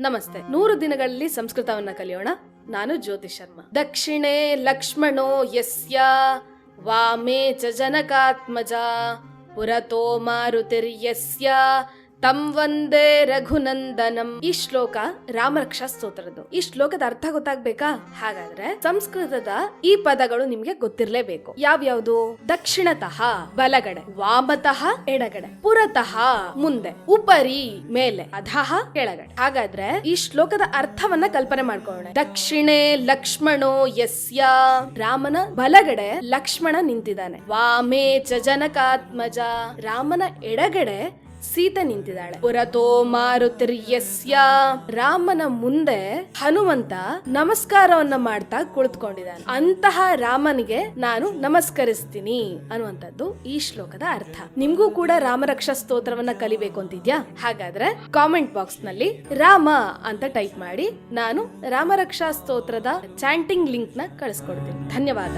ನಮಸ್ತೆ. 100 ದಿನಗಳಲ್ಲಿ ಸಂಸ್ಕೃತವನ್ನ ಕಲಿಯೋಣ. ನಾನು ಜ್ಯೋತಿ ಶರ್ಮಾ. ದಕ್ಷಿಣೆ ಲಕ್ಷ್ಮಣೋ ಯಸ್ಯ ವಾಮೇ ಚ ಜನಕಾತ್ಮಜ ಪುರತೋ ಮಾರುತಿರ್ಯಸ್ಯ ತಂ ವಂದೇ ರಘುನಂದನಂ. ಈ ಶ್ಲೋಕ ರಾಮರಕ್ಷಾ ಸ್ತೋತ್ರದ್ದು. ಈ ಶ್ಲೋಕದ ಅರ್ಥ ಗೊತ್ತಾಗ್ಬೇಕಾ? ಹಾಗಾದ್ರೆ ಸಂಸ್ಕೃತದ ಈ ಪದಗಳು ನಿಮ್ಗೆ ಗೊತ್ತಿರ್ಲೇಬೇಕು. ಯಾವ್ಯಾವ್ದು? ದಕ್ಷಿಣತಃ ಬಲಗಡೆ, ವಾಮತಃ ಎಡಗಡೆ, ಪುರತಃ ಮುಂದೆ, ಉಪರಿ ಮೇಲೆ, ಅಧಃ ಕೆಳಗಡೆ. ಹಾಗಾದ್ರೆ ಈ ಶ್ಲೋಕದ ಅರ್ಥವನ್ನ ಕಲ್ಪನೆ ಮಾಡ್ಕೊಳ್ಳೋಣ. ದಕ್ಷಿಣೆ ಲಕ್ಷ್ಮಣೋ ಯಸ್ಯ, ರಾಮನ ಬಲಗಡೆ ಲಕ್ಷ್ಮಣ ನಿಂತಿದ್ದಾನೆ. ವಾಮೇ ಚ ಜನಕಾತ್ಮಜ, ರಾಮನ ಎಡಗಡೆ ಸೀತೆ ನಿಂತಿದ್ದಾಳೆ. ಪುರತೋ ಮಾರುತಿರ್ಯಸ್ಯ, ರಾಮನ ಮುಂದೆ ಹನುಮಂತ ನಮಸ್ಕಾರವನ್ನ ಮಾಡ್ತಾ ಕುಳಿತುಕೊಂಡಿದ್ದಾನೆ. ಅಂತಹ ರಾಮನಿಗೆ ನಾನು ನಮಸ್ಕರಿಸ್ತೀನಿ ಅನ್ನುವಂಥದ್ದು ಈ ಶ್ಲೋಕದ ಅರ್ಥ. ನಿಮ್ಗೂ ಕೂಡ ರಾಮರಕ್ಷಾ ಸ್ತೋತ್ರವನ್ನ ಕಲಿಬೇಕು ಅಂತಿದ್ಯಾ? ಹಾಗಾದ್ರೆ ಕಾಮೆಂಟ್ ಬಾಕ್ಸ್ ನಲ್ಲಿ ರಾಮ ಅಂತ ಟೈಪ್ ಮಾಡಿ, ನಾನು ರಾಮರಕ್ಷಾ ಸ್ತೋತ್ರದ ಚಾಂಟಿಂಗ್ ಲಿಂಕ್ ನ ಕಳಿಸ್ಕೊಡ್ತೀನಿ. ಧನ್ಯವಾದ.